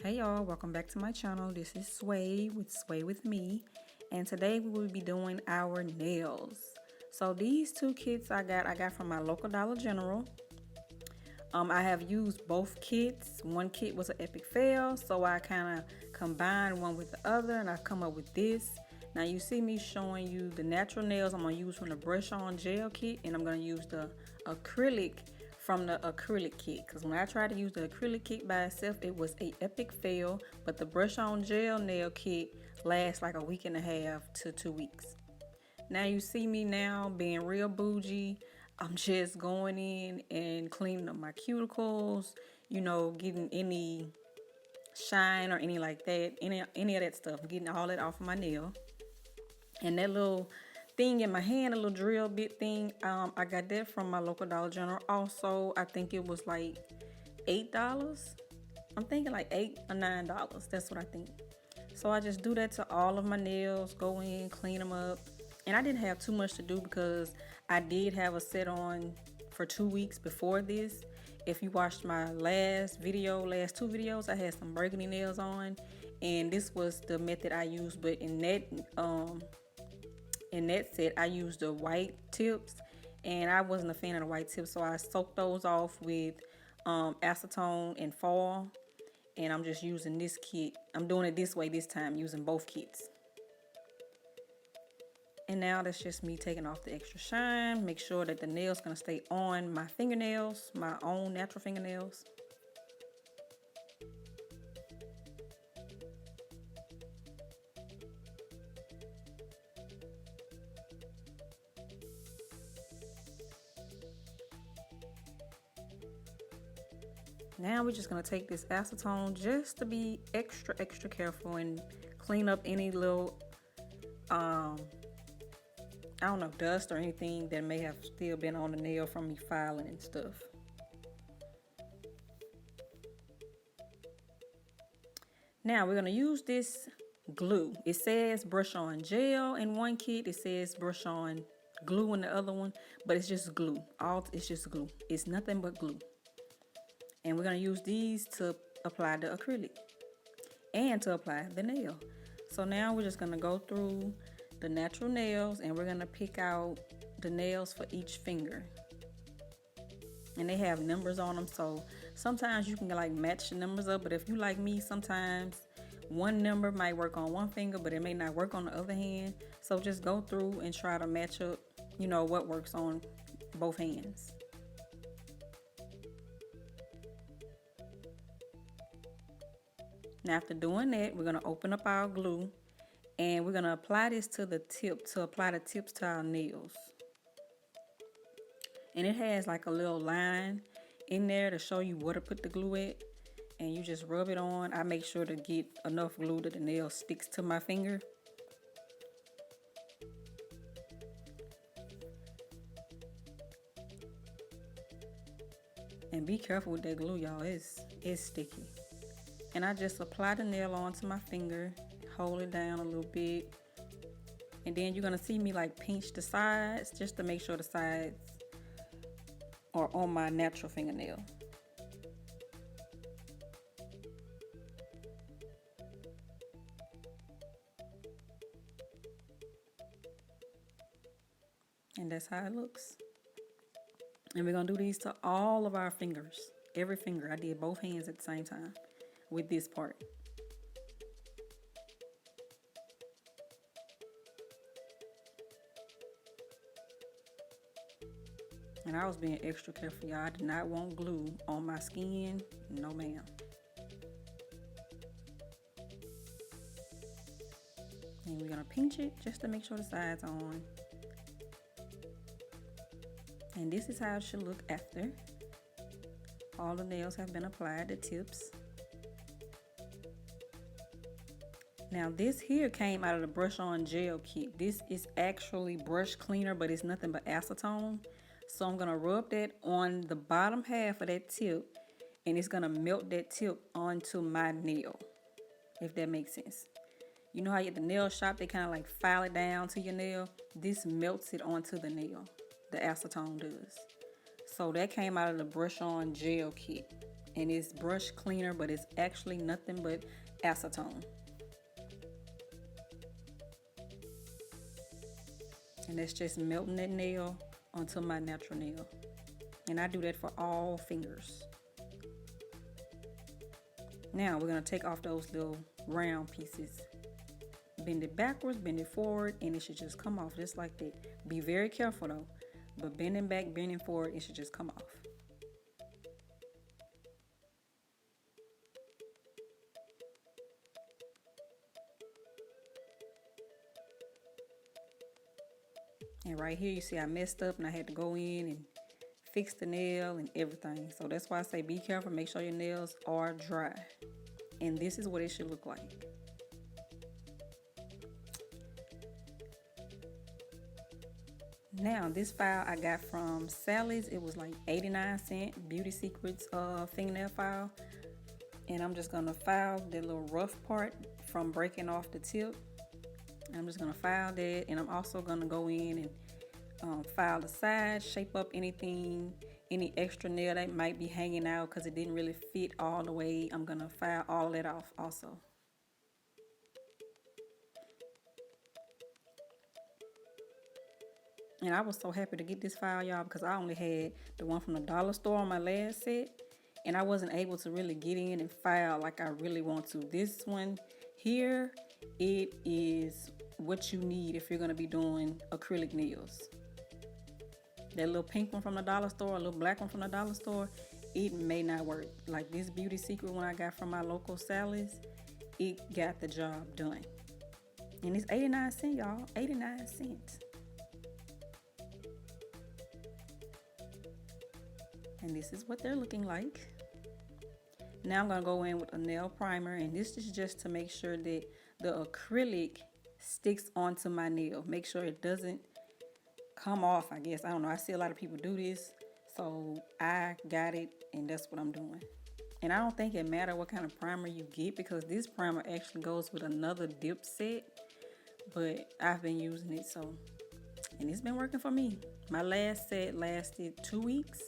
Hey y'all, welcome back to my channel. This is Sway with Sway with Me, and today we will be doing our nails. So these two kits I got from my local Dollar General. I have used both kits. One kit was an epic fail, so I kind of combined one with the other and I've come up with this. Now you see me showing you the natural nails I'm going to use from the brush on gel kit, and I'm going to use the acrylic from the acrylic kit, because when I tried to use the acrylic kit by itself, it was a epic fail. But the brush on gel nail kit lasts like a week and a half to 2 weeks. Now you see me now being real bougie. I'm just going in and cleaning up my cuticles, getting any shine or any like that, any of that stuff, getting all that off of my nail. And that little thing in my hand, a little drill bit thing, I got that from my local Dollar General. Also, I think it was like $8. I'm thinking like $8 or $9. That's what I think. So I just do that to all of my nails, go in, clean them up. And I didn't have too much to do because I did have a set on for 2 weeks before this. If you watched my last two videos, I had some burgundy nails on, and this was the method I used. But in that set, I used the white tips, and I wasn't a fan of the white tips, so I soaked those off with acetone and foil. And I'm just using this kit. I'm doing it this way this time, using both kits. And now that's just me taking off the extra shine. Make sure that the nail's gonna stay on my fingernails, my own natural fingernails. Now we're just gonna take this acetone just to be extra careful and clean up any little I don't know, dust or anything that may have still been on the nail from me filing and stuff. Now we're going to use this glue. It says brush on gel in one kit. It says brush on glue in the other one, but it's just glue. It's just glue. It's nothing but glue. And we're going to use these to apply the acrylic and to apply the nail. So now we're just going to go through the natural nails, and we're going to pick out the nails for each finger. And they have numbers on them, so sometimes you can like match the numbers up. But if you like me, sometimes one number might work on one finger, but it may not work on the other hand. So just go through and try to match up, what works on both hands. Now after doing that, we're going to open up our glue, and we're going to apply this to the tip, to apply the tips to our nails. And it has like a little line in there to show you where to put the glue at. And you just rub it on. I make sure to get enough glue that the nail sticks to my finger. And be careful with that glue, y'all. It's sticky. And I just apply the nail onto my finger, hold it down a little bit. And then you're going to see me like pinch the sides just to make sure the sides are on my natural fingernail. And that's how it looks. And we're going to do these to all of our fingers. Every finger. I did both hands at the same time with this part. And I was being extra careful, y'all. I did not want glue on my skin. No, ma'am. And we're going to pinch it just to make sure the sides are on. And this is how it should look after all the nails have been applied, the tips. Now this here came out of the brush on gel kit. This is actually brush cleaner, but it's nothing but acetone. So I'm going to rub that on the bottom half of that tip, and it's going to melt that tip onto my nail, if that makes sense. You know how at the nail shop, they kind of like file it down to your nail? This melts it onto the nail. The acetone does. So that came out of the brush on gel kit. And it's brush cleaner, but it's actually nothing but acetone. And that's just melting that nail onto my natural nail. And I do that for all fingers. Now we're going to take off those little round pieces. Bend it backwards, bend it forward, and it should just come off just like that. Be very careful though. But bending back, bending forward, it should just come off. And right here, you see I messed up and I had to go in and fix the nail and everything. So that's why I say be careful, make sure your nails are dry. And this is what it should look like. Now, this file I got from Sally's. It was like 89-cent Beauty Secrets fingernail file. And I'm just gonna file the little rough part from breaking off the tip. And I'm just gonna file that, and I'm also gonna go in and file the sides, shape up anything, any extra nail that might be hanging out because it didn't really fit all the way. I'm gonna file all of that off also. And I was so happy to get this file, y'all, because I only had the one from the dollar store on my last set. And I wasn't able to really get in and file like I really want to. This one here, it is what you need if you're going to be doing acrylic nails. That little pink one from the dollar store, a little black one from the dollar store, it may not work. Like this Beauty Secret one I got from my local Sally's, it got the job done. And it's 89-cent, y'all, 89-cent. And this is what they're looking like. Now I'm going to go in with a nail primer, and this is just to make sure that the acrylic sticks onto my nail. Make sure it doesn't come off, I guess. I don't know. I see a lot of people do this. So I got it, and that's what I'm doing. And I don't think it matters what kind of primer you get, because this primer actually goes with another dip set. But I've been using it, and it's been working for me. My last set lasted 2 weeks.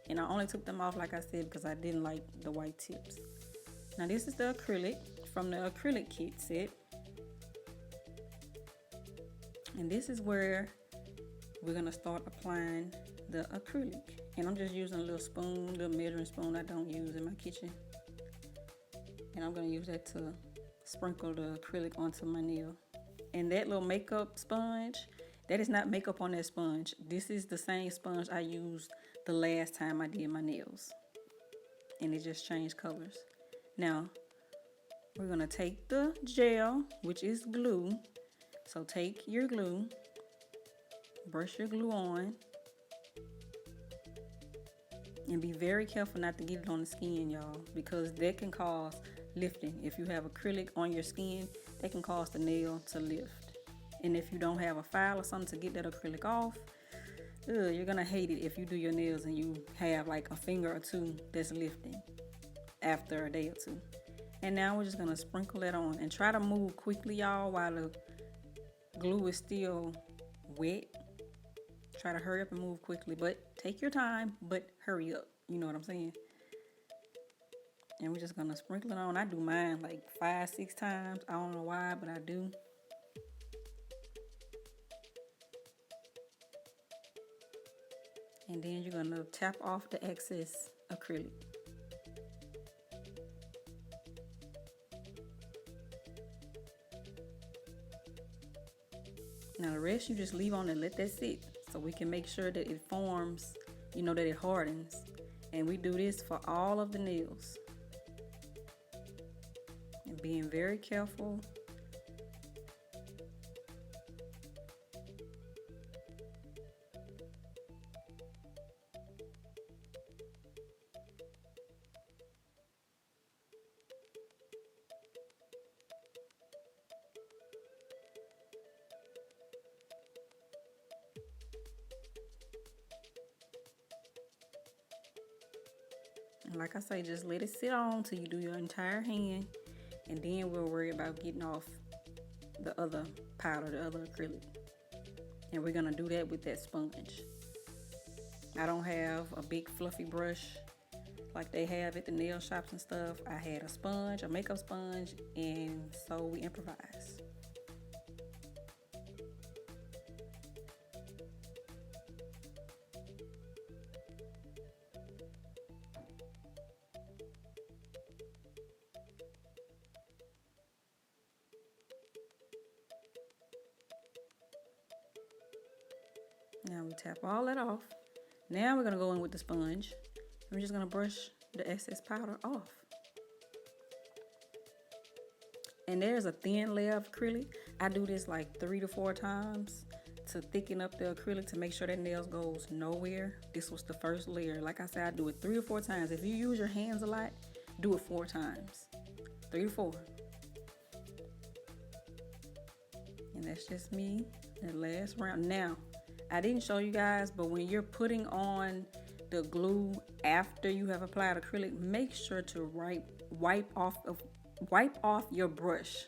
And I only took them off, like I said, because I didn't like the white tips. Now this is the acrylic from the acrylic kit set. And this is where we're going to start applying the acrylic. And I'm just using a little spoon, the measuring spoon I don't use in my kitchen. And I'm going to use that to sprinkle the acrylic onto my nail. And that little makeup sponge, that is not makeup on that sponge. This is the same sponge I used the last time I did my nails. And it just changed colors. Now, we're going to take the gel, which is glue. So take your glue, brush your glue on, and be very careful not to get it on the skin, y'all, because that can cause lifting. If you have acrylic on your skin, that can cause the nail to lift. And if you don't have a file or something to get that acrylic off, you're gonna hate it if you do your nails and you have like a finger or two that's lifting after a day or two. And now we're just gonna sprinkle that on and try to move quickly, y'all, while the glue is still wet. Try to hurry up and move quickly, but take your time, but hurry up. You know what I'm saying? And we're just gonna sprinkle it on. I do mine like 5-6 times. I don't know why, but I do. And then you're gonna tap off the excess acrylic. Now the rest you just leave on and let that sit, so we can make sure that it forms, you know, that it hardens. And we do this for all of the nails. And being very careful. And like I say, just let it sit on till you do your entire hand, and then we'll worry about getting off the other powder, the other acrylic. And we're gonna do that with that sponge. I don't have a big fluffy brush like they have at the nail shops and stuff. I had a sponge, a makeup sponge, and so we improvised. Now we tap all that off. Now we're gonna go in with the sponge. We're just gonna brush the excess powder off. And there's a thin layer of acrylic. I do this like 3 to 4 times to thicken up the acrylic to make sure that nails goes nowhere. This was the first layer. Like I said, I do it 3 or 4 times. If you use your hands a lot, do it 4 times. 3 to 4. And that's just me, the last round. Now, I didn't show you guys, but when you're putting on the glue after you have applied acrylic, make sure to wipe off your brush.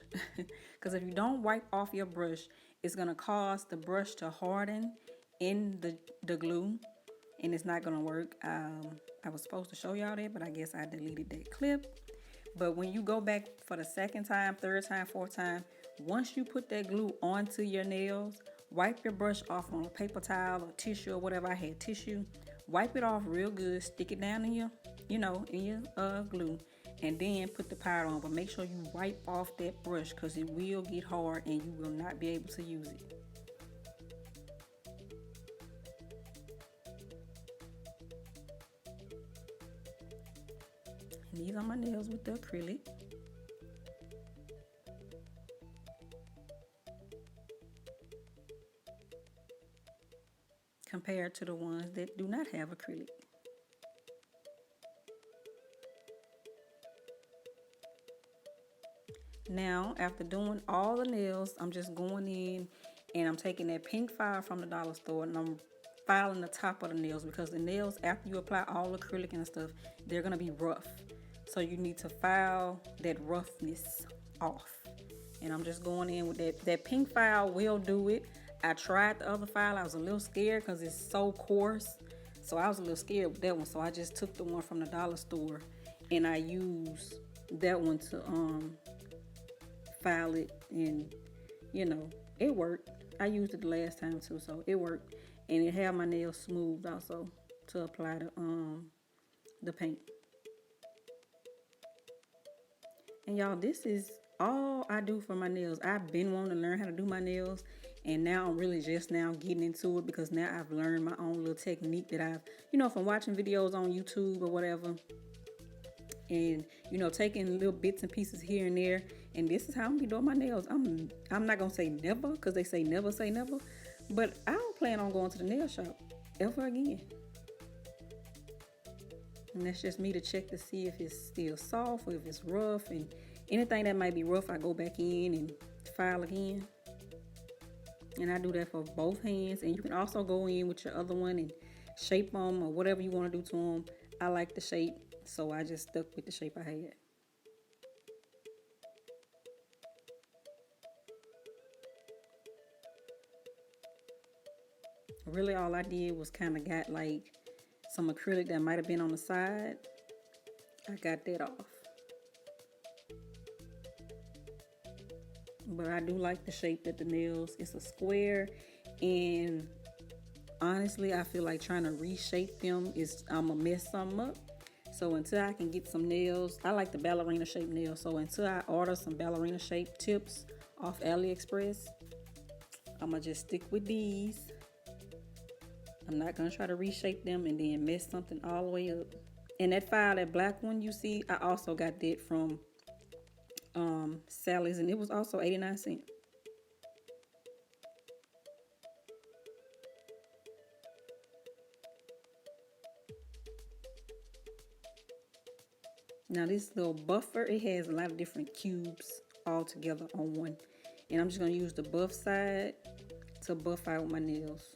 Because if you don't wipe off your brush, it's gonna cause the brush to harden in the glue, and it's not gonna work. I was supposed to show y'all that, but I guess I deleted that clip. But when you go back for the second time, third time, fourth time, once you put that glue onto your nails, wipe your brush off on a paper towel or tissue or whatever. I had tissue. Wipe it off real good. Stick it down in your, in your glue, and then put the powder on. But make sure you wipe off that brush because it will get hard and you will not be able to use it. And these are my nails with the acrylic. Compared to the ones that do not have acrylic. Now, after doing all the nails, I'm just going in and I'm taking that pink file from the dollar store and I'm filing the top of the nails, because the nails, after you apply all the acrylic and stuff, they're gonna be rough. So you need to file that roughness off. And I'm just going in with that pink file will do it. I tried the other file. I was a little scared because it's so coarse. So I was a little scared with that one. So I just took the one from the dollar store and I used that one to file it, and it worked. I used it the last time too, so it worked. And it had my nails smoothed also to apply the paint. And y'all, this is all I do for my nails. I've been wanting to learn how to do my nails, and now I'm really just now getting into it because now I've learned my own little technique that I've, from watching videos on YouTube or whatever. And, taking little bits and pieces here and there. And this is how I'm gonna be doing my nails. I'm not gonna say never, because they say never say never. But I don't plan on going to the nail shop ever again. And that's just me to check to see if it's still soft or if it's rough. And anything that might be rough, I go back in and file again. And I do that for both hands. And you can also go in with your other one and shape them or whatever you want to do to them. I like the shape, so I just stuck with the shape I had. Really all I did was kind of got like some acrylic that might have been on the side. I got that off. But I do like the shape that the nails, it's a square, and honestly I feel like trying to reshape them is I'm gonna mess something up. So until I can get some nails, I like the ballerina shaped nails, so until I order some ballerina shaped tips off AliExpress, I'm gonna just stick with these. I'm not gonna try to reshape them and then mess something all the way up. And that file, that black one you see, I also got that from Sally's, and it was also 89 cents. Now this little buffer, it has a lot of different cubes all together on one. And I'm just gonna use the buff side to buff out my nails.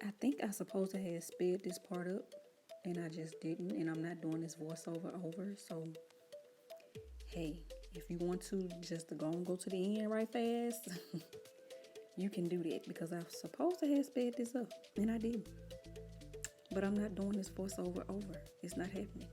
I think I supposed to have sped this part up, and I just didn't, and I'm not doing this voiceover over. So, hey, if you want to just go and go to the end right fast, you can do that because I was supposed to have sped this up, and I didn't. But I'm not doing this voiceover over. It's not happening.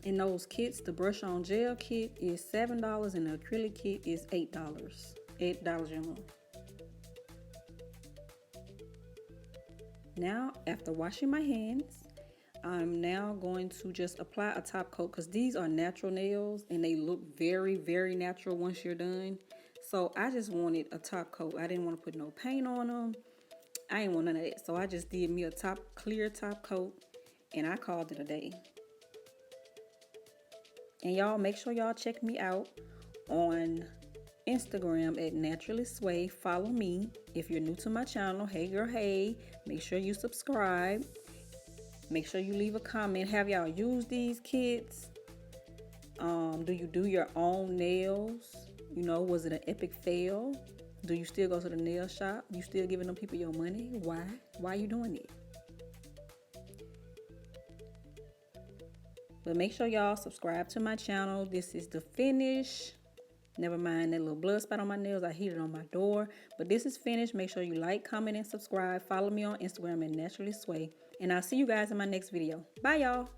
In those kits, the brush on gel kit is $7 and the acrylic kit is $8. $8 General. Now, after washing my hands, I'm now going to just apply a top coat because these are natural nails and they look very, very natural once you're done. So I just wanted a top coat. I didn't want to put no paint on them. I didn't want none of that. So I just did me a clear top coat and I called it a day. And y'all make sure y'all check me out on Instagram at naturallysway. Follow me. If you're new to my channel, hey girl, hey. Make sure you subscribe. Make sure you leave a comment. Have y'all used these kits? Do you do your own nails? You know, was it an epic fail? Do you still go to the nail shop? You still giving them people your money? Why? Why are you doing it? But make sure y'all subscribe to my channel. This is the finish. Never mind that little blood spot on my nails. I hit it on my door. But this is finished. Make sure you like, comment, and subscribe. Follow me on Instagram at naturallysway. And I'll see you guys in my next video. Bye, y'all.